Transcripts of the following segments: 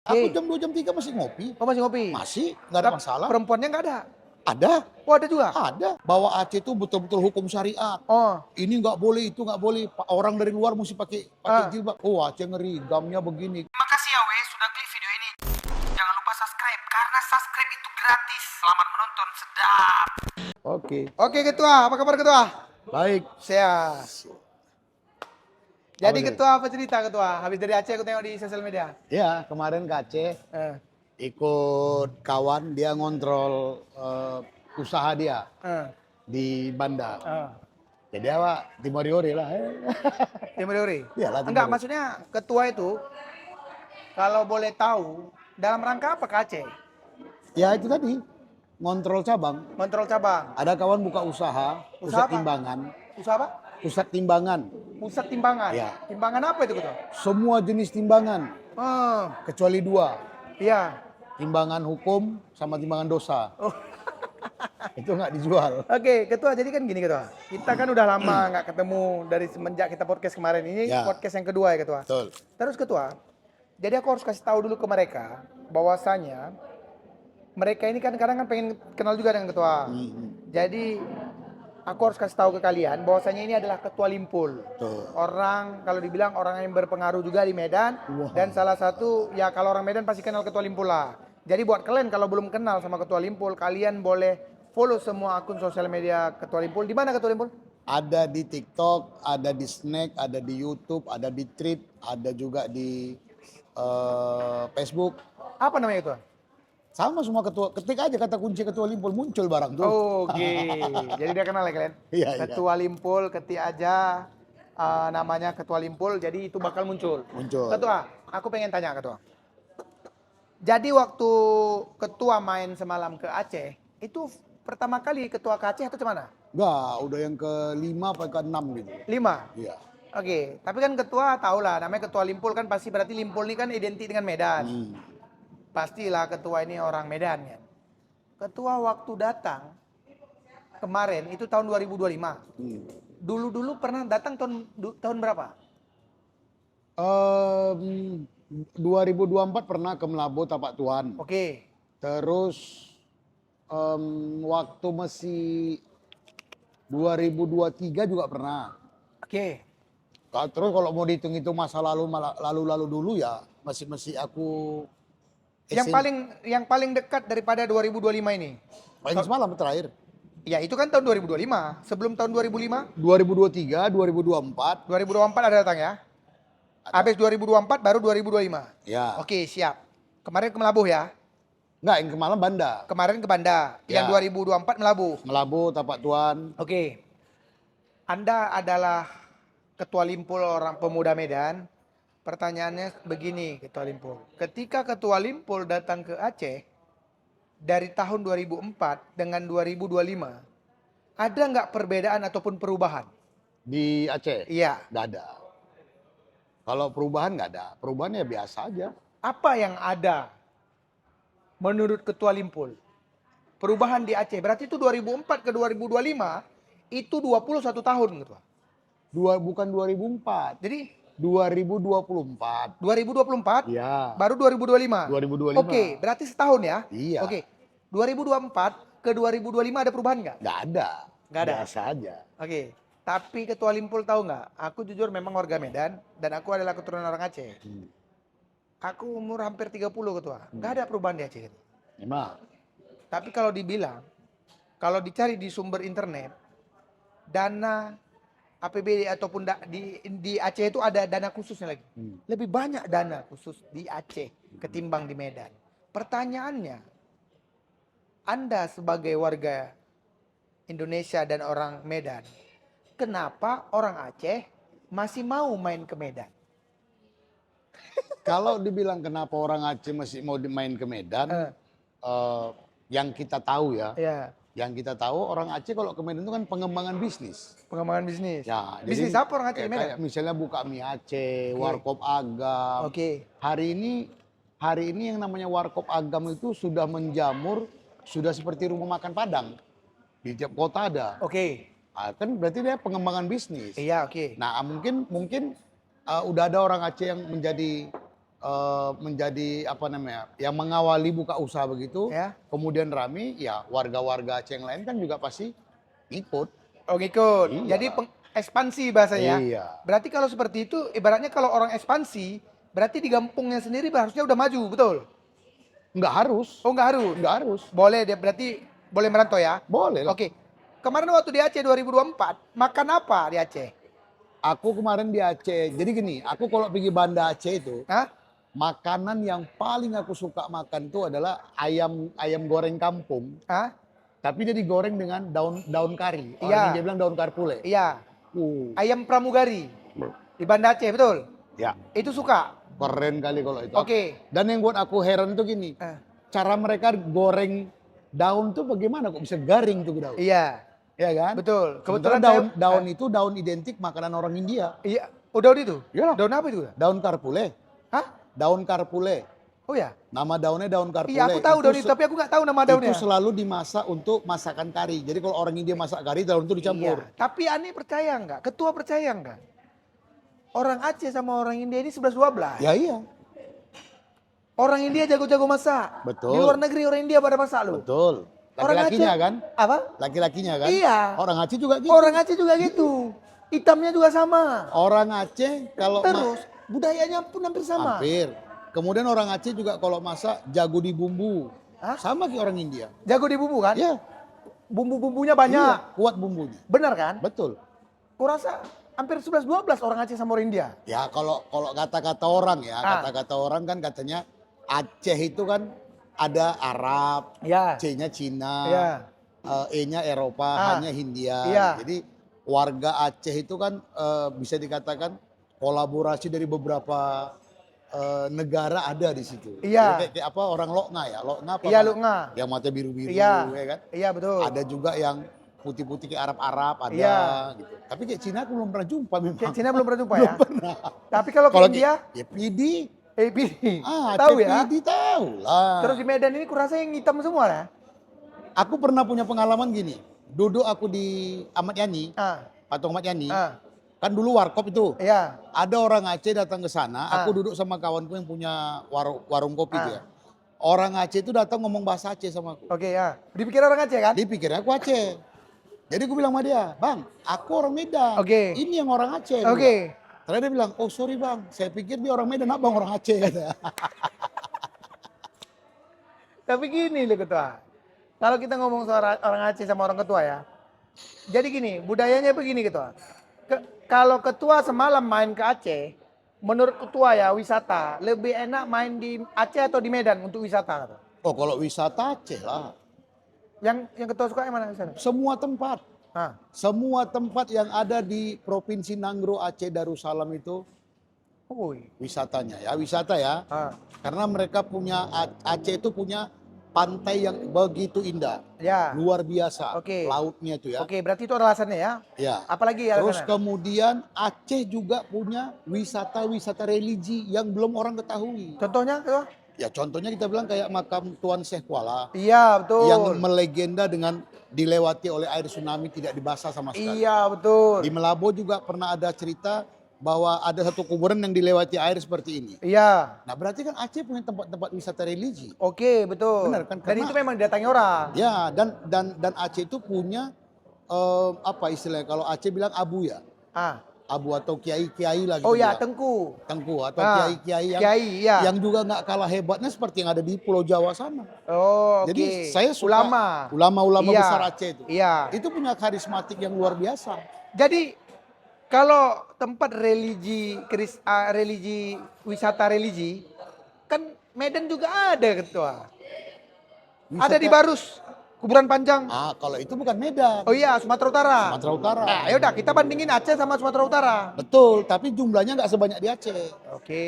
Aku Oke. jam 2, jam 3 masih ngopi. Oh masih ngopi? Masih, nggak ada masalah. Perempuannya nggak ada? Ada. Oh ada juga? Ada. Bahwa Aceh itu betul-betul hukum syariat. Oh. Ini nggak boleh, itu nggak boleh. Orang dari luar mesti pakai jilbab. Oh Aceh ngeri, gamnya begini. Makasih ya Wes sudah klik video ini. Jangan lupa subscribe karena subscribe itu gratis. Selamat menonton, sedap. Oke. Oke ketua, apa kabar ketua? Baik. Sehat. Jadi Apa ketua apa cerita ketua? Habis dari Aceh aku tengok di sosial media. Ya, kemarin ke Aceh Eh, ikut kawan, dia ngontrol usaha dia eh, di Banda. eh. Jadi awak Timoriore lah. Timur Timur. Iyalah, Enggak, Timur. maksudnya ketua itu kalau boleh tahu dalam rangka apa ke Aceh? Ya itu tadi, ngontrol cabang. Kontrol cabang. Ada kawan buka usaha, Usaha pusat apa? timbangan. Usaha apa? Pusat timbangan. Pusat timbangan. Ya. Timbangan apa itu ketua? Semua jenis timbangan, Oh, kecuali dua. iya. Timbangan hukum sama timbangan dosa. Oh. Itu nggak dijual. Oke, ketua. Jadi kan gini ketua. Kita kan udah lama nggak ketemu dari semenjak kita podcast kemarin. Ini Ya. podcast yang kedua ya ketua. Betul. Terus ketua, jadi aku harus kasih tahu dulu ke mereka bahwasanya mereka ini kan kadang kan pengen kenal juga dengan ketua. Jadi aku harus kasih tahu ke kalian bahwasanya ini adalah ketua Limpul. Betul. Orang kalau dibilang orang yang berpengaruh juga di Medan. Wah. Dan salah satu ya kalau orang Medan pasti kenal ketua Limpul lah. Jadi buat kalian kalau belum kenal sama ketua Limpul, kalian boleh follow semua akun sosial media ketua Limpul. Di mana ketua Limpul? Ada di TikTok, ada di Snack, ada di YouTube, ada di Tweet, ada juga di Facebook. Apa namanya ketua? Sama semua ketua. Ketik aja kata kunci ketua Limpul, muncul barang tuh. Oke, jadi dia kenal ya kalian. Iya, iya. Ketua Limpul, ketik aja namanya ketua Limpul, jadi itu bakal muncul. Muncul. Ketua, aku pengen tanya ketua. Jadi waktu ketua main semalam ke Aceh, itu pertama kali ketua ke Aceh atau kemana? Enggak, udah yang ke-5 apa ke-6 gitu. 5. Iya. Oke, tapi kan ketua tahu lah, namanya ketua Limpul kan pasti berarti Limpul ini kan identik dengan Medan. Pastilah ketua ini orang Medan kan. Ketua waktu datang kemarin itu tahun 2025. Dulu-dulu pernah datang tahun berapa? 2024 pernah ke Melabo Tapak Tuan. Oke. Terus waktu masih 2023 juga pernah. Oke. Terus kalau mau dihitung-hitung masa lalu dulu ya masih aku Yang paling dekat daripada 2025 ini. paling semalam terakhir. Ya itu kan tahun 2025. Sebelum tahun 2005, 2023, 2024. 2024 ada datang ya. Habis 2024 baru 2025. Ya. Oke, siap. Kemarin ke Melabuh ya. Enggak, yang kemarin Banda. Kemarin ke Banda. Ya. Yang 2024 Melabuh. Melabo Tapak Tuan. Oke. Anda adalah ketua Limpul orang pemuda Medan. Pertanyaannya begini, ketua Limpul. Ketika ketua Limpul datang ke Aceh dari tahun 2004 dengan 2025, ada nggak perbedaan ataupun perubahan? Di Aceh? Iya. Nggak ada. Kalau perubahan nggak ada. Perubahan ya biasa aja. Apa yang ada menurut ketua Limpul? Perubahan di Aceh. Berarti itu 2004 ke 2025 itu 21 tahun ketua. Bukan 2004. Jadi 2024. 2024 Iya. baru 2025. 2025. Oke, berarti setahun ya? Iya. Oke. 2024 ke 2025 ada perubahan nggak? Nggak ada. Nggak ada. Biasa aja. Oke. Tapi ketua Limpul tahu nggak? Aku jujur memang warga Medan dan aku adalah keturunan orang Aceh. Aku umur hampir 30 ketua. Nggak ada perubahan di Aceh. Memang. Tapi kalau dibilang, kalau dicari di sumber internet, dana APBD ataupun di Aceh itu ada dana khususnya lagi. Lebih banyak dana khusus di Aceh ketimbang di Medan. Pertanyaannya, Anda sebagai warga Indonesia dan orang Medan, kenapa orang Aceh masih mau main ke Medan? Kalau dibilang kenapa orang Aceh masih mau main ke Medan, yang kita tahu ya, Ya, yang kita tahu orang Aceh kalau ke Medan itu kan pengembangan bisnis. pengembangan bisnis. Ya, Bisnis jadi apa orang Aceh di Medan? kayak misalnya buka mie Aceh, warkop agam. Oke. Hari ini yang namanya warkop agam itu sudah menjamur, sudah seperti rumah makan Padang. Di tiap kota ada. Oke. Kan berarti dia pengembangan bisnis. Iya, oke. Nah, mungkin udah ada orang Aceh yang menjadi menjadi apa namanya, yang mengawali buka usaha begitu, Ya. kemudian rame, ya warga-warga Aceh yang lain kan juga pasti ikut. Oh ngikut. Iya. Jadi ekspansi bahasanya. Iya. Berarti kalau seperti itu, ibaratnya kalau orang ekspansi, berarti di kampungnya sendiri harusnya udah maju, betul? Nggak harus, Oh nggak harus? nggak harus. Boleh, dia berarti boleh merantau ya? Boleh lah. Oke. Kemarin waktu di Aceh 2024, makan apa di Aceh? Aku kemarin di Aceh, jadi gini, aku kalau pergi Banda Aceh itu, Hah? makanan yang paling aku suka makan itu adalah ayam goreng kampung, Hah? tapi dia digoreng dengan daun kari. Iya. Orang dia bilang daun karpule. Iya. Uh, Ayam pramugari di Banda Aceh, betul? ya, Itu suka? keren kali kalau itu. Oke. Dan yang buat aku heran itu gini, Eh, cara mereka goreng daun tuh bagaimana kok bisa garing tuh daun? Iya, Ya kan? betul. Sementara Kebetulan daun itu daun identik makanan orang India. Iya. Oh daun itu? Iya. Daun apa itu? Daun karpule. Hah? Daun karpule. Oh ya? Nama daunnya daun karpule. Iya, aku tahu daun itu, tapi aku nggak tahu nama daunnya. Itu selalu dimasak untuk masakan kari. Jadi kalau orang India masak kari, daun itu dicampur. Iya. Tapi aneh percaya nggak? Ketua percaya nggak? Orang Aceh sama orang India ini 11-12. Ya iya, Orang India jago-jago masak. Betul. Di luar negeri orang India pada masak loh. betul. Orang Laki-lakinya Aceh- kan? Apa? Laki-lakinya kan? Iya. Orang Aceh juga gitu. Orang Aceh juga gitu. Hitamnya juga sama. Orang Aceh kalau Terus budayanya pun hampir sama. hampir. Kemudian orang Aceh juga kalau masak jago di bumbu. Hah? Sama kayak orang India. Jago di bumbu kan? Iya. Bumbu-bumbunya banyak. Iya, kuat bumbunya. Benar kan? Betul. Kurasa hampir 11-12 orang Aceh sama orang India. Ya kalau kata-kata orang ya, Ah. kata-kata orang kan katanya Aceh itu kan ada Arab, Ya. C-nya Cina, Ya. E-nya Eropa, Ah. H-nya Hindia. Iya. Jadi warga Aceh itu kan bisa dikatakan kolaborasi dari beberapa negara ada di situ. Iya. Jadi kayak apa orang Lokna ya, Lokna apa? Iya, Pak? Lokna. Yang mata biru-biru Iya. ya kan. Iya betul. Ada juga yang putih-putih kayak Arab-Arab ada Iya. gitu. Tapi kayak Cina aku belum pernah jumpa memang. Kayak Cina belum pernah jumpa Belum ya? pernah. Tapi kalau ke Kalau India, ya Pidi. pilih. Tahu Tahu ya? Pidi tahu lah. Terus di Medan ini kurasa yang hitam semua ya? Aku pernah punya pengalaman gini. Duduk aku di Ahmad Yani, Ah, patung Ahmad Yani. ah, Kan dulu warkop itu. iya. Ada orang Aceh datang ke sana, Ah. aku duduk sama kawanku yang punya warung kopi Ah. itu ya. Orang Aceh itu datang ngomong bahasa Aceh sama aku. Oke ya. Dipikir orang Aceh kan? Dipikirnya aku Aceh. Jadi aku bilang sama dia, "Bang, aku orang Medan. Oke. Ini yang orang Aceh." Oke. Terus dia bilang, "Oh sorry bang, saya pikir dia orang Medan, abang orang Aceh." Kata. Tapi gini loh ketua. Kalau kita ngomong soal orang Aceh sama orang ketua ya. Jadi gini, budayanya begini ketua. Kalau ketua semalam main ke Aceh, menurut ketua ya wisata, lebih enak main di Aceh atau di Medan untuk wisata? Ketua? Oh kalau wisata Aceh lah. Yang ketua suka yang mana wisata? Semua tempat. Ah, Semua tempat yang ada di Provinsi Nanggro Aceh Darussalam itu woi. wisatanya ya, wisata ya. Ah, Karena mereka punya, Aceh itu punya pantai yang begitu indah. ya. Luar biasa Oke. lautnya itu ya. Oke, berarti itu alasannya ya. Ya. Apalagi Terus alasannya? kemudian Aceh juga punya wisata-wisata religi yang belum orang ketahui. Contohnya ketua? Ya contohnya kita bilang kayak makam Tuan Syekh Kuala Iya, betul. yang melegenda dengan dilewati oleh air tsunami tidak dibasah sama sekali. Iya, betul. Di Melabo juga pernah ada cerita bahwa ada satu kuburan yang dilewati air seperti ini. Iya. Nah berarti kan Aceh punya tempat-tempat wisata religi. Oke, betul. Benar kan? Dan Karena- itu memang didatangi orang. Ya dan Aceh itu punya apa istilahnya kalau Aceh bilang abu ya. Ah. Abu atau kiai-kiai lah gitu. Oh ya, bilang. Tengku. Tengku atau Ah, kiai-kiai yang Kiai, iya. yang juga nggak kalah hebatnya seperti yang ada di Pulau Jawa sana. Oh, oke. Jadi saya suka ulama. ulama-ulama Iya, besar Aceh itu. Iya. Itu punya karismatik yang luar biasa. Jadi kalau tempat religi wisata religi kan Medan juga ada ketua. Ada di Barus, kuburan panjang. Ah, kalau itu bukan Medan. Oh iya, Sumatera Utara. Sumatera Utara. Nah, yaudah kita bandingin Aceh sama Sumatera Utara. Betul, tapi jumlahnya nggak sebanyak di Aceh. Oke.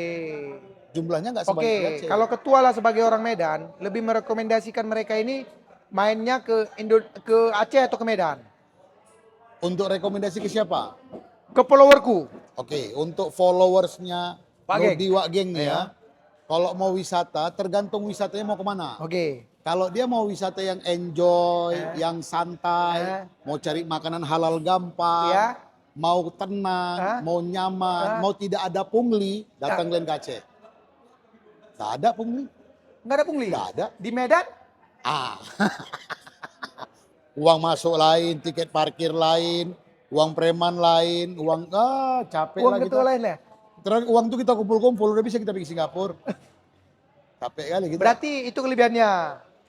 Jumlahnya nggak Oke, sebanyak di Aceh. kalau ketua lah sebagai orang Medan, lebih merekomendasikan mereka ini mainnya ke Aceh atau ke Medan? Untuk rekomendasi ke siapa? Ke followerku. Oke, untuk followersnya Pak Geng. Nurdi Wak Geng nih Iya. ya. Kalau mau wisata, tergantung wisatanya mau kemana. Oke. Kalau dia mau wisata yang enjoy, yang santai, mau cari makanan halal gampang, Iya. mau tenang, mau nyaman, mau tidak ada pungli, datang Glen Aceh. Nggak ada pungli. Nggak ada pungli? Nggak ada. Di Medan? Ah. Uang masuk lain, tiket parkir lain, uang preman lain, capek Uang lah kita. ketua lain ya? Terus uang tuh kita kumpul-kumpul, udah bisa kita pergi Singapura. Capek kali kita. Berarti itu kelebihannya.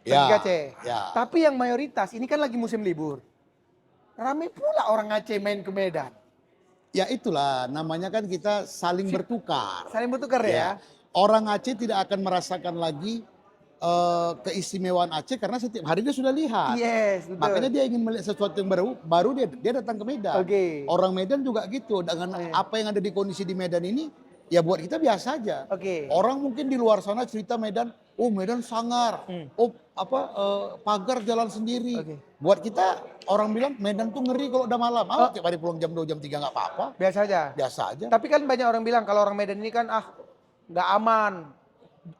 Ya, Bagi Aceh. ya. Tapi yang mayoritas, ini kan lagi musim libur. Ramai pula orang Aceh main ke Medan. Ya itulah, namanya kan kita saling bertukar. Saling bertukar ya? Orang Aceh tidak akan merasakan lagi keistimewaan Aceh karena setiap hari dia sudah lihat. Yes, betul. Makanya dia ingin melihat sesuatu yang baru dia datang ke Medan. Oke. Orang Medan juga gitu, dengan apa yang ada di kondisi di Medan ini, ya buat kita biasa aja. Oke. Orang mungkin di luar sana cerita Medan, oh Medan sangar, pagar jalan sendiri. Oke. Buat kita orang bilang Medan tuh ngeri kalau udah malam. Tiap hari pulang jam 2 jam 3 nggak apa-apa. Biasa aja? Biasa aja. Tapi kan banyak orang bilang kalau orang Medan ini kan nggak aman.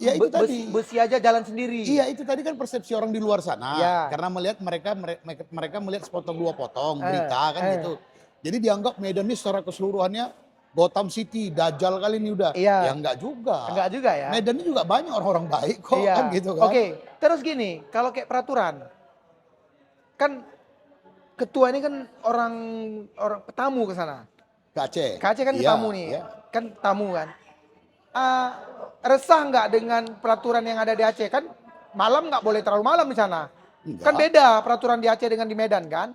Ya itu tadi. Besi aja jalan sendiri. Iya itu tadi kan persepsi orang di luar sana. Ya. Karena melihat mereka melihat sepotong dua potong berita kan gitu. Jadi dianggap Medan ini secara keseluruhannya Gotham City, Dajjal kali ini udah. Iya. Ya enggak juga. Enggak juga ya? Medan ini juga banyak orang-orang baik kok Iya. kan gitu kan. Oke, terus gini, kalau kayak peraturan, kan ketua ini kan orang tamu ke sana. Ke Aceh. Ke Aceh kan Iya, tamu nih, iya. kan tamu kan. Resah nggak dengan peraturan yang ada di Aceh? Kan malam nggak boleh terlalu malam di sana. Enggak. Kan beda peraturan di Aceh dengan di Medan kan?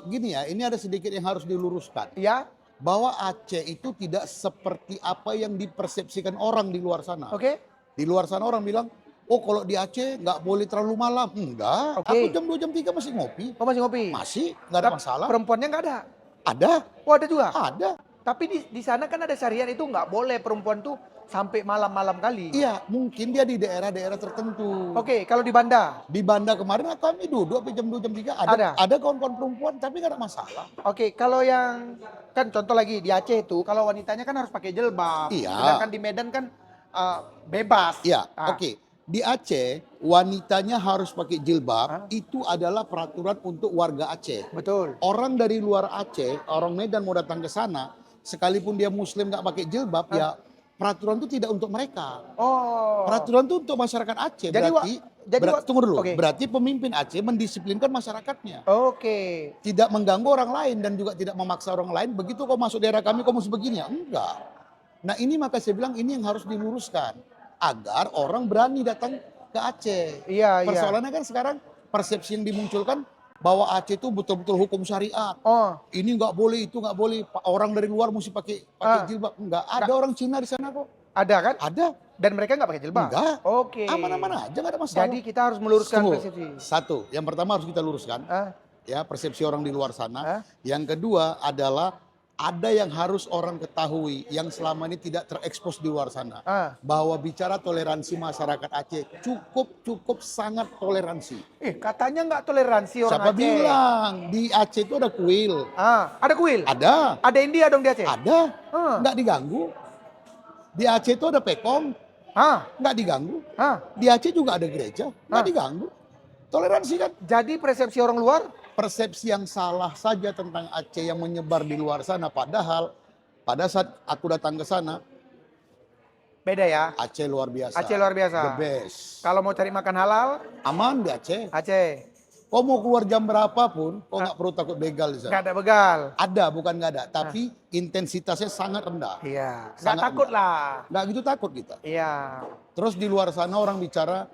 Gini ya, ini ada sedikit yang harus diluruskan. Iya, Bahwa Aceh itu tidak seperti apa yang dipersepsikan orang di luar sana. oke. Di luar sana orang bilang, oh kalau di Aceh nggak boleh terlalu malam. Enggak, Oke. aku jam 2 jam 3 masih ngopi. Oh masih ngopi? Masih, nggak ada masalah. Perempuannya nggak ada? Ada, Oh ada juga? ada. Tapi di sana kan ada syariat itu nggak boleh perempuan tuh sampai malam-malam kali. Iya, mungkin dia di daerah-daerah tertentu. Oke, kalau di Banda? Di Banda kemarin kami duduk sampai jam 2 jam 3 Ada? ada kawan-kawan perempuan tapi nggak ada masalah. Oke, kalau yang kan contoh lagi di Aceh itu kalau wanitanya kan harus pakai jilbab. Iya. Sedangkan di Medan kan bebas. Iya, Ah, oke. Di Aceh wanitanya harus pakai jilbab, itu adalah peraturan untuk warga Aceh. Betul. Orang dari luar Aceh, orang Medan mau datang ke sana, sekalipun dia muslim nggak pakai jilbab, ya peraturan itu tidak untuk mereka. Oh. Peraturan itu untuk masyarakat Aceh. Jadi Tunggu dulu. Oke. Berarti pemimpin Aceh mendisiplinkan masyarakatnya. Oke. Tidak mengganggu orang lain dan juga tidak memaksa orang lain. Begitu kau masuk daerah kami, kau mesti begini ya? Enggak. Nah ini maka saya bilang ini yang harus diluruskan. Agar orang berani datang ke Aceh. Iya, iya. Persoalannya kan sekarang persepsi yang dimunculkan bahwa Aceh itu betul-betul hukum syariat. Oh. Ini nggak boleh, itu nggak boleh. Orang dari luar mesti pakai jilbab. Enggak. Ada orang Cina di sana kok. Ada kan? Ada. Dan mereka nggak pakai jilbab? Enggak. Oke. Aman-aman aja nggak ada masalah. Jadi kita harus meluruskan Tunggu. persepsi. Satu, yang pertama harus kita luruskan. Ya, persepsi orang di luar sana. Ah. Yang kedua adalah ada yang harus orang ketahui yang selama ini tidak terekspos di luar sana. Bahwa bicara toleransi masyarakat Aceh cukup sangat toleransi. Katanya nggak toleransi orang Siapa Aceh. bilang di Aceh itu ada kuil? Ada kuil? Ada. Ada India dong di Aceh? Ada. Nggak diganggu. Di Aceh itu ada pekong. Nggak diganggu. Di Aceh juga ada gereja. Nggak diganggu. Toleransi kan? Jadi persepsi orang luar? Persepsi yang salah saja tentang Aceh yang menyebar di luar sana. Padahal pada saat aku datang ke sana, Beda ya? Aceh luar biasa. Aceh luar biasa. The best. Kalau mau cari makan halal, Aman di Aceh. Aceh. Kau mau keluar jam berapapun, kau nggak perlu takut begal di sana. Nggak ada begal. Ada, bukan nggak ada. Tapi intensitasnya sangat rendah. Iya. Nggak Sangat takut lah. Nggak gitu takut kita. Iya. Terus di luar sana orang bicara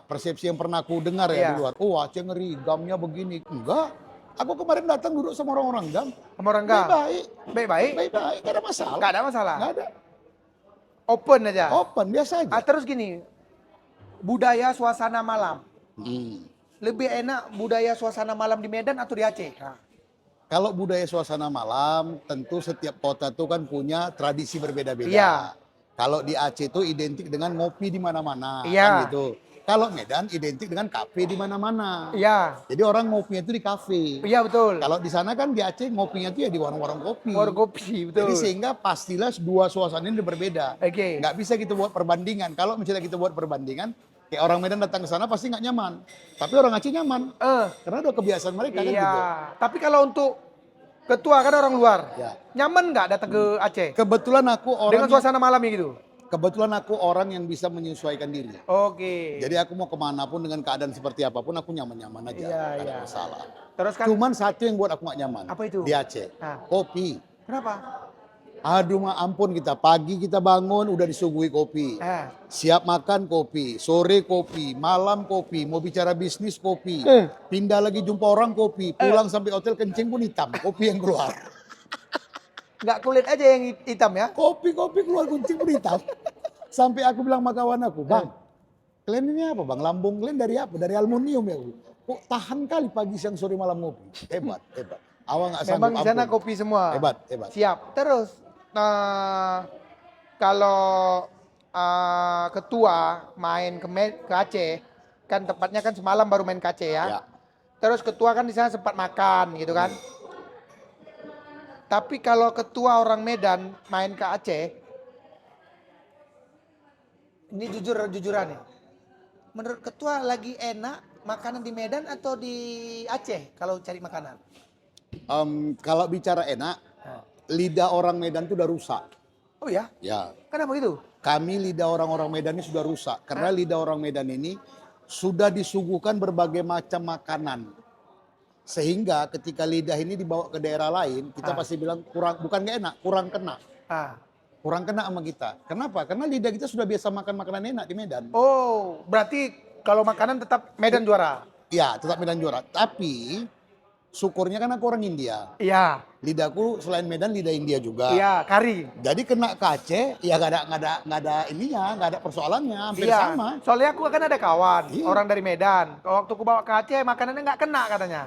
persepsi yang pernah aku dengar ya Iya. di luar. Oh Aceh ngeri, gamnya begini. Enggak. Aku kemarin datang duduk sama orang-orang gam. Sama orang Gam? Baik-baik. Baik-baik? Baik-baik, nggak ada masalah. Nggak ada masalah? Nggak ada. Open aja? Open, biasa aja. Terus gini, budaya suasana malam. Hmm. Lebih enak budaya suasana malam di Medan atau di Aceh? Kalau budaya suasana malam, tentu setiap kota itu kan punya tradisi berbeda-beda. Iya. Kalau di Aceh itu identik dengan ngopi di mana-mana, Iya. kan gitu. Kalau Medan identik dengan kafe di mana-mana. Iya. Jadi orang ngopinya itu di kafe. Iya betul. Kalau di sana kan di Aceh ngopinya itu ya di warung-warung kopi. Warung kopi, betul. Jadi sehingga pastilah dua suasana ini berbeda. Oke. Nggak bisa kita buat perbandingan. Kalau misalnya kita buat perbandingan, kayak orang Medan datang ke sana pasti nggak nyaman. Tapi orang Aceh nyaman. Karena udah kebiasaan mereka kan Iya. gitu. Tapi kalau untuk ketua kan orang luar, Ya. nyaman nggak datang ke Aceh? Kebetulan aku orang Dengan suasana malamnya gitu? kebetulan aku orang yang bisa menyesuaikan diri. Oke. Jadi aku mau kemana pun dengan keadaan seperti apapun aku nyaman-nyaman aja, Iya, nggak ada iya. masalah. Terus kan Cuman satu yang buat aku gak nyaman. Apa itu? Di Aceh, Nah. kopi. Kenapa? Aduh ma ampun kita, pagi kita bangun udah disuguhi kopi. Siap makan kopi, sore kopi, malam kopi, mau bicara bisnis kopi. Pindah lagi jumpa orang kopi, pulang sampai hotel kencing pun hitam, kopi yang keluar. Nggak kulit aja yang hitam ya? Kopi keluar kencing pun hitam. Sampai aku bilang sama kawan aku, Bang, kalian ini apa Bang? Lambung kalian dari apa? Dari aluminium ya? Kok tahan kali pagi, siang, sore, malam ngopi? Hebat. Awal nggak sanggup. Memang di sana kopi semua. Hebat. Siap. Terus kalau ketua main ke Aceh, kan tepatnya kan semalam baru main ke Aceh ya. Ya. Terus ketua kan di sana sempat makan gitu kan. Tapi kalau ketua orang Medan main ke Aceh, ini jujuran nih. Menurut ketua lagi enak makanan di Medan atau di Aceh kalau cari makanan? Kalau bicara enak, lidah orang Medan itu udah rusak. Oh ya? Ya. Kenapa gitu? Kami lidah orang-orang Medan ini sudah rusak. Karena lidah orang Medan ini sudah disuguhkan berbagai macam makanan. Sehingga ketika lidah ini dibawa ke daerah lain, kita pasti bilang bukan gak enak, kurang kena. Kurang kena sama kita. Kenapa? Karena lidah kita sudah biasa makan makanan enak di Medan. Oh, berarti kalau makanan tetap Medan juara? Ya, tetap Medan juara. Tapi syukurnya kan aku orang India. Iya. Lidahku selain Medan lidah India juga. Iya, kari. Jadi kena ke Aceh, ya gak ada ininya, gak ada persoalannya, hampir sama. Soalnya aku kan ada kawan, orang dari Medan. Waktu aku bawa ke Aceh, makanannya nggak kena katanya.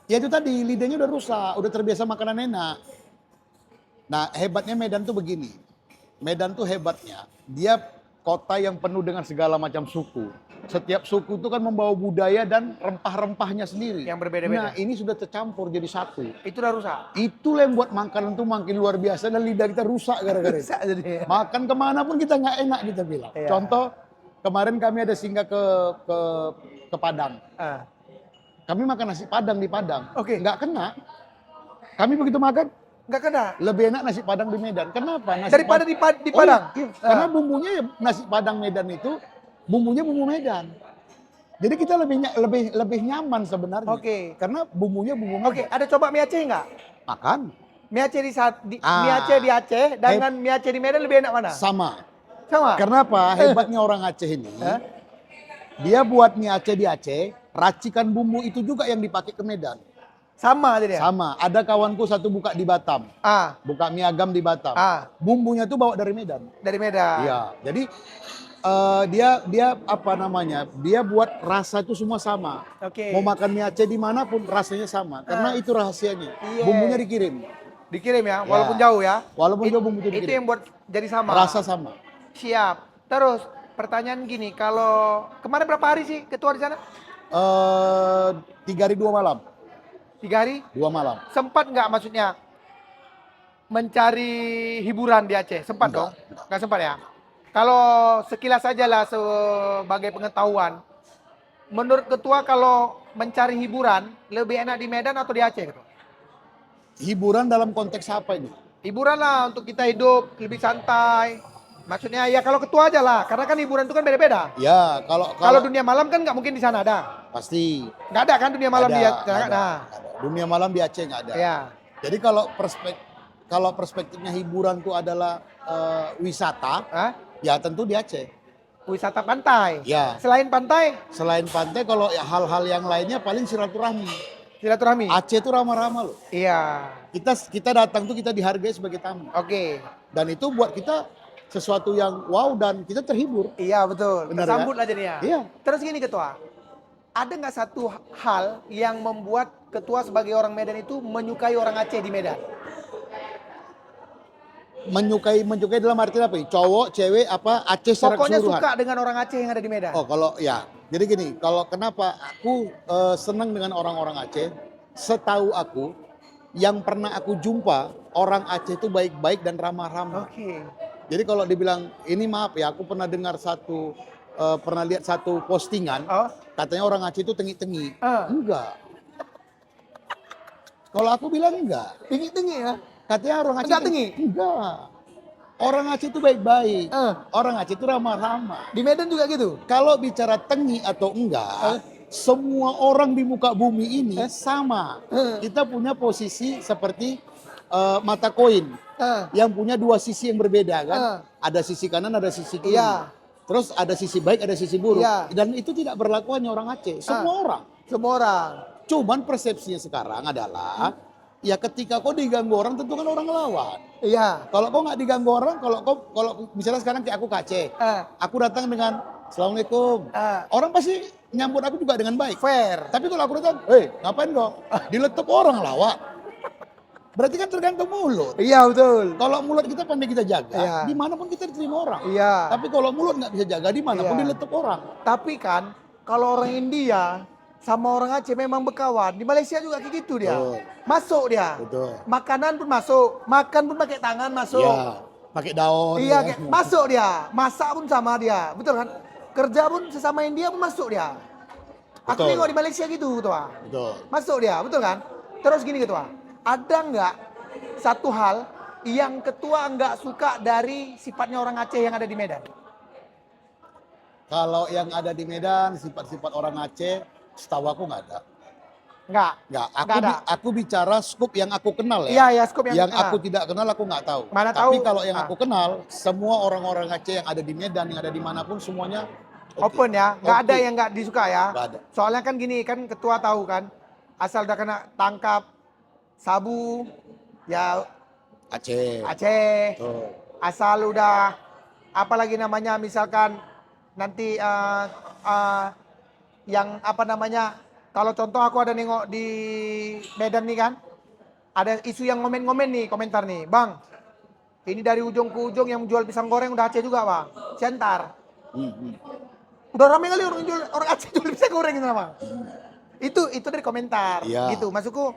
Ya itu tadi, lidahnya udah rusak, udah terbiasa makanan enak. Nah hebatnya Medan tuh begini. Medan tuh hebatnya, dia kota yang penuh dengan segala macam suku. Setiap suku itu kan membawa budaya dan rempah-rempahnya sendiri. Yang berbeda-beda. Nah ini sudah tercampur jadi satu. Itu udah rusak? Itulah yang buat makanan tuh makin luar biasa dan lidah kita rusak gara-gara itu. Rusak jadi. Makan kemana pun kita nggak enak kita bilang. Iya. Contoh, kemarin kami ada singgah ke Padang. Kami makan nasi Padang di Padang. Oke. Nggak kena. Kami begitu makan, Nggak kena? lebih enak nasi Padang di Medan. Kenapa? Daripada di Padang? Iya. Karena bumbunya ya, nasi Padang Medan itu bumbunya bumbu Medan. Jadi kita lebih nyaman sebenarnya. Oke. Karena bumbunya bumbu Medan. Oke, ada coba mie Aceh nggak? Makan. Mie Aceh mie Aceh di Aceh dengan mie Aceh di Medan lebih enak mana? Sama. Sama? Kenapa? Hebatnya orang Aceh ini. Dia buat mie Aceh di Aceh, racikan bumbu itu juga yang dipakai ke Medan. Sama jadi ya? Sama. Ada kawanku satu buka di Batam. Buka mie agam di Batam. Bumbunya tuh bawa dari Medan. Dari Medan. Iya. Jadi dia apa namanya? Dia buat rasa itu semua sama. Oke. Mau makan mie Aceh dimanapun rasanya sama. Karena itu rahasianya. Iya. Bumbunya dikirim. Dikirim ya, walaupun jauh ya. Walaupun jauh bumbu itu Itu dikirim. yang buat jadi sama. Rasa sama. Siap. Terus pertanyaan gini, kalau kemarin berapa hari sih ketua di sana? 3 hari 2 malam. 3 hari? 2 malam. Sempat nggak maksudnya mencari hiburan di Aceh? Sempat dong? Nggak sempat ya? Kalau sekilas saja lah sebagai pengetahuan, menurut ketua kalau mencari hiburan lebih enak di Medan atau di Aceh? Ketua? Hiburan dalam konteks apa ini? Hiburan lah untuk kita hidup lebih santai. Maksudnya ya kalau ketua aja lah, karena kan hiburan itu kan beda-beda. Ya, Kalau dunia malam kan nggak mungkin di sana ada. pasti Nggak ada kan dunia malam ada, di Aceh? nggak ada, Nah, nggak ada. Dunia malam di Aceh nggak ada. ya. Jadi kalau perspektifnya hiburan itu adalah wisata, ya tentu di Aceh. Wisata pantai. Ya. Selain pantai, Selain pantai, kalau ya hal-hal yang lainnya paling silaturahmi. silaturahmi. Aceh itu ramah-ramah loh. Iya. Kita datang tuh kita dihargai sebagai tamu. Oke. Dan itu buat kita sesuatu yang wow dan kita terhibur. Iya betul. Benar, Tersambut lah jadinya. Iya. Terus gini ketua, ada nggak satu hal yang membuat ketua sebagai orang Medan itu menyukai orang Aceh di Medan? Menyukai dalam arti apa? Cowok, cewek, apa Aceh secara Pokoknya keseluruhan. suka dengan orang Aceh yang ada di Medan. Oh kalau ya, jadi gini, kalau kenapa aku senang dengan orang-orang Aceh, setahu aku, yang pernah aku jumpa, orang Aceh itu baik-baik dan ramah-ramah. Oke. Jadi kalau dibilang, ini maaf ya, aku pernah dengar pernah lihat satu postingan, katanya orang Aceh itu tengi-tengi. Enggak. Kalau aku bilang enggak. Tinggi-tinggi ya? Katanya orang Aceh Enggak tengi? Enggak. Orang Aceh itu baik-baik. Eh. Orang Aceh itu ramah-ramah. Di Medan juga gitu. Kalau bicara tengi atau enggak, semua orang di muka bumi ini sama. Kita punya posisi seperti mata koin yang punya dua sisi yang berbeda kan. Ada sisi kanan, ada sisi kiri. Iya. Terus ada sisi baik, ada sisi buruk. Iya. Dan itu tidak berlaku hanya orang Aceh, semua orang. Semua orang. Cuman persepsinya sekarang adalah ya ketika kau diganggu orang tentu kan orang lawan. Iya. Kalau kau nggak diganggu orang, kalau misalnya sekarang kayak aku ke Aceh, aku datang dengan Assalamualaikum. Orang pasti nyambut aku juga dengan baik. Fair. Tapi kalau aku datang, hei ngapain kau? Diletup orang lawak. Berarti kan tergantung mulut. Iya betul. Kalau mulut kita pandai kita jaga, Iya. dimanapun kita diterima orang. Iya. Tapi kalau mulut nggak bisa jaga, dimanapun Iya. diletup orang. Tapi kan kalau orang India sama orang Aceh memang berkawan. Di Malaysia juga kayak gitu dia. Betul. Masuk dia. Betul. Makanan pun masuk. Makan pun pakai tangan masuk. Iya. Pakai daun. Iya, ya. kayak masuk dia. Masak pun sama dia. Betul kan? Kerja pun sesama India pun masuk dia. Aku Betul. tengok di Malaysia gitu, Ketua. Betul. Masuk dia, betul kan? Terus gini, Ketua. Ada nggak satu hal yang Ketua nggak suka dari sifatnya orang Aceh yang ada di Medan? Kalau yang ada di Medan, sifat-sifat orang Aceh, setahu aku nggak ada. Nggak. Nggak. Nggak ada. Aku bicara skup yang aku kenal ya. Iya, ya, skop yang Yang aku tidak kenal aku nggak tahu. Mana Tapi tahu. kalau yang aku kenal, semua orang-orang Aceh yang ada di Medan, yang ada dimanapun semuanya oke. open ya, nggak ada Oke. yang nggak disuka ya. Nggak ada. Soalnya kan gini, kan Ketua tahu kan, asal udah kena tangkap sabu, ya Aceh. Aceh. Tuh. Asal udah apalagi namanya, misalkan nanti yang apa namanya, kalau contoh aku ada nengok di Medan nih kan, ada isu yang ngomen-ngomen nih, komentar nih, Bang, ini dari ujung ke ujung yang jual pisang goreng udah Aceh juga Bang, Siantar. Udah ramai kali orang Aceh jual pisang goreng gitu Bang. Itu dari komentar, Iya. gitu. Maksudku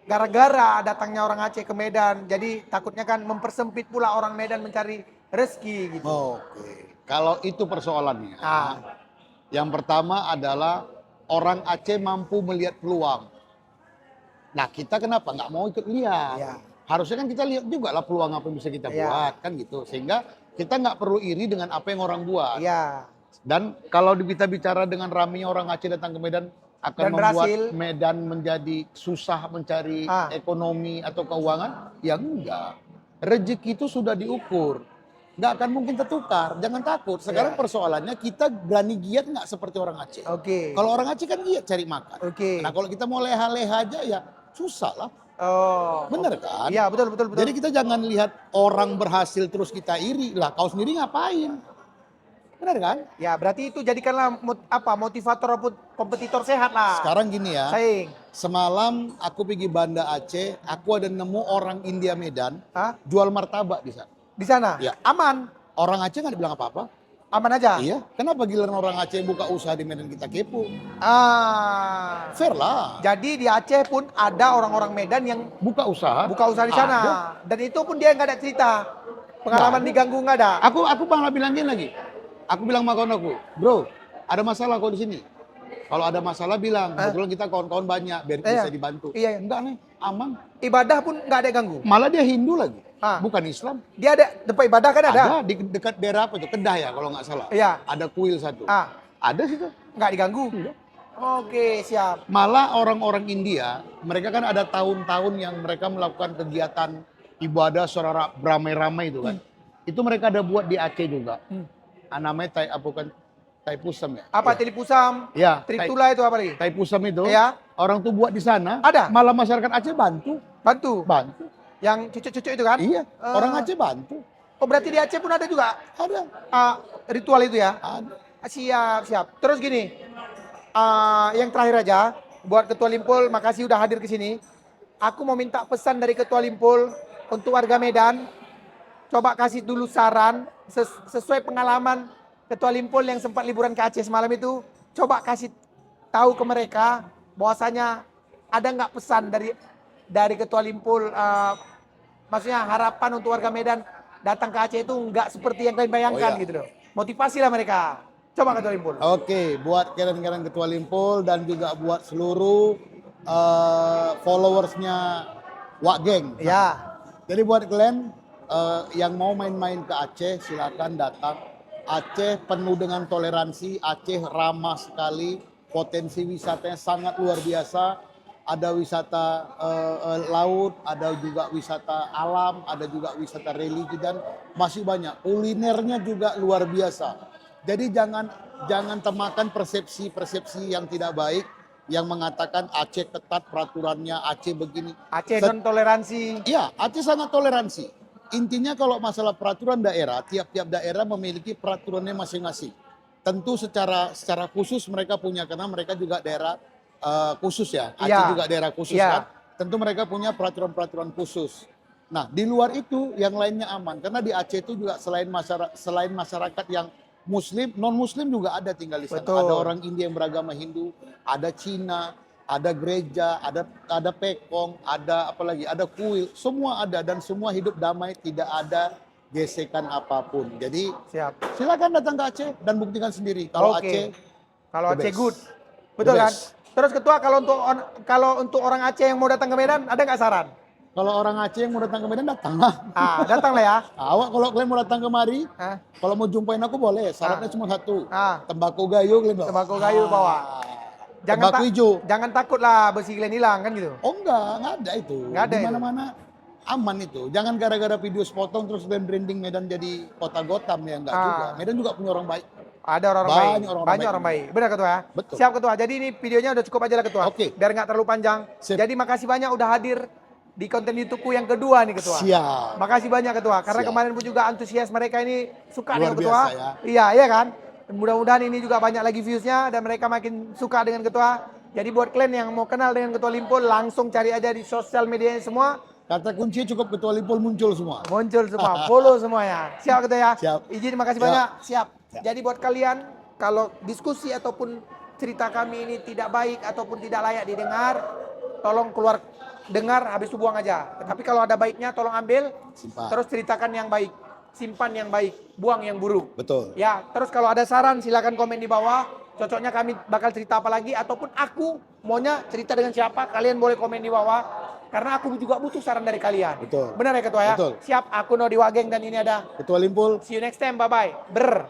gara-gara datangnya orang Aceh ke Medan, jadi takutnya kan mempersempit pula orang Medan mencari rezeki gitu. Oke. Kalau itu persoalannya, Ah. yang pertama adalah orang Aceh mampu melihat peluang. Nah kita kenapa nggak mau ikut lihat? Iya. Harusnya kan kita lihat juga lah peluang apa yang bisa kita Iya. buat kan gitu. Sehingga kita nggak perlu iri dengan apa yang orang buat. Iya. Dan kalau kita bicara dengan ramainya orang Aceh datang ke Medan akan Dan membuat berhasil. Medan menjadi susah mencari ekonomi atau keuangan, ya enggak. Rezeki itu sudah diukur. Nggak akan mungkin tertukar, jangan takut. Sekarang Iya. persoalannya kita berani giat nggak seperti orang Aceh. Oke. Kalau orang Aceh kan giat cari makan. Oke. Nah kalau kita mau leha-leha aja ya susah lah. Oh. Bener kan? Iya, betul betul betul. Jadi kita jangan lihat orang berhasil terus kita iri. Lah kau sendiri ngapain? Bener kan? Ya, berarti itu jadikanlah motivator ataupun kompetitor sehat lah. Sekarang gini ya. Saing. Semalam aku pergi Banda Aceh, aku ada nemu orang India Medan Hah? jual martabak di sana. Di sana? Ya. Aman. Orang Aceh nggak dibilang apa-apa. Aman aja? Iya, kenapa giliran orang Aceh buka usaha di Medan kita kepo? Ah. Fair lah. Jadi di Aceh pun ada orang-orang Medan yang Buka usaha. buka usaha di sana. Ada. Dan itu pun dia nggak ada cerita. Pengalaman Nggak ada. diganggu nggak ada. Aku malah bilang gini lagi. Aku bilang sama kawan aku, bro, ada masalah kau di sini. Kalau ada masalah bilang, kebetulan kita kawan-kawan banyak, biar Iya. bisa dibantu. Iya. Enggak nih, aman. Ibadah pun nggak ada yang ganggu. Malah dia Hindu lagi, Ah. bukan Islam. Dia ada tempat ibadah kan ada? Ada di dekat daerah apa itu, Kedah ya kalau nggak salah. Iya. Ada kuil satu. Ah, Ada situ. nggak diganggu. Enggak. Oke, siap. Malah orang-orang India, mereka kan ada tahun-tahun yang mereka melakukan kegiatan ibadah secara beramai-ramai itu kan. Itu mereka ada buat di Aceh juga. Namanya Taipusam ya. Apa Telipusam? Ya, Tritula itu apa lagi? Taipusam itu. Ya. Orang tuh buat di sana. Ada? Malah masyarakat Aceh bantu. Bantu. Bantu. Yang cucu-cucu itu kan? Iya, orang Aceh bantu. Oh, berarti di Aceh pun ada juga Ada. ritual itu ya? Ada. Siap, siap. Terus gini, yang terakhir aja, buat Ketua Limpul, makasih udah hadir ke sini. Aku mau minta pesan dari Ketua Limpul untuk warga Medan. Coba kasih dulu saran sesuai pengalaman Ketua Limpul yang sempat liburan ke Aceh semalam itu. Coba kasih tahu ke mereka bahwasanya ada nggak pesan dari Ketua Limpul, maksudnya harapan untuk warga Medan datang ke Aceh itu nggak seperti yang kalian bayangkan Oh, iya. gitu loh. Motivasilah mereka. Coba Ketua Limpul. Oke, buat kalian-kalian Ketua Limpul dan juga buat seluruh followersnya Wak Geng. Ya. Jadi buat kalian, yang mau main-main ke Aceh silakan datang. Aceh penuh dengan toleransi, Aceh ramah sekali, potensi wisatanya sangat luar biasa. Ada wisata laut, ada juga wisata alam, ada juga wisata religi dan masih banyak. Kulinernya juga luar biasa. Jadi jangan temakan persepsi-persepsi yang tidak baik yang mengatakan Aceh ketat peraturannya, Aceh begini. Aceh non toleransi. Iya, Aceh sangat toleransi. Intinya kalau masalah peraturan daerah, tiap-tiap daerah memiliki peraturannya masing-masing. Tentu secara khusus mereka punya karena mereka juga daerah khusus ya. Aceh Iya. juga daerah khusus Iya. kan. Tentu mereka punya peraturan-peraturan khusus. Nah, di luar itu yang lainnya aman karena di Aceh itu juga selain masyarakat yang Muslim, non Muslim juga ada tinggal di sana. Betul. Ada orang India yang beragama Hindu, ada Cina, ada gereja, ada pekong, ada apalagi, ada kuil, semua ada dan semua hidup damai, tidak ada gesekan apapun. Jadi Siap. silakan datang ke Aceh dan buktikan sendiri kalau Oke. Aceh Kalau the Aceh best. good. The Betul kan? best. Terus ketua kalau untuk orang Aceh yang mau datang ke Medan ada nggak saran? Kalau orang Aceh yang mau datang ke Medan datanglah. Datanglah ya. Awak kalau kalian mau datang kemari, Ah, kalau mau jumpain aku boleh. Syaratnya cuma satu. Ah. Tembakau gayo kalian bawa. Tembakau gayo bawa. Tembakau hijau. Jangan takutlah besi kalian hilang kan gitu. Oh enggak ada itu. Nggak ada Di itu. mana-mana aman itu. Jangan gara-gara video sepotong terus kalian branding Medan jadi kota Gotham ya enggak juga. Medan juga punya orang baik. Ada orang-orang baik. Banyak Banyak orang baik. Benar ketua ya? Betul. Siap ketua. Jadi ini videonya udah cukup aja lah ketua. Oke. Biar nggak terlalu panjang. Sip. Jadi makasih banyak udah hadir di konten YouTubeku yang kedua nih ketua. Siap. Makasih banyak ketua. Karena Siap. kemarin pun juga antusias mereka ini suka Luar dengan ketua. biasa ya. Iya, iya kan? Dan mudah-mudahan ini juga banyak lagi viewsnya dan mereka makin suka dengan ketua. Jadi buat kalian yang mau kenal dengan Ketua Limpul langsung cari aja di sosial medianya semua. Kata kunci cukup Ketua Limpul muncul semua. Muncul semua, follow semuanya. Siap ketua ya? Siap. Izin makasih Siap. banyak. Siap. Siap. Jadi buat kalian kalau diskusi ataupun cerita kami ini tidak baik ataupun tidak layak didengar, tolong keluar dengar habis itu buang aja. Tapi kalau ada baiknya tolong ambil, Simpan. terus ceritakan yang baik, simpan yang baik, buang yang buruk. Betul. Ya, terus kalau ada saran silakan komen di bawah. Cocoknya kami bakal cerita apa lagi ataupun aku maunya cerita dengan siapa, kalian boleh komen di bawah. Karena aku juga butuh saran dari kalian. Betul. Benar ya ketua ya? Betul. Siap, aku Nodi Wageng dan ini ada Ketua Limpul. see you next time, bye bye. Brr.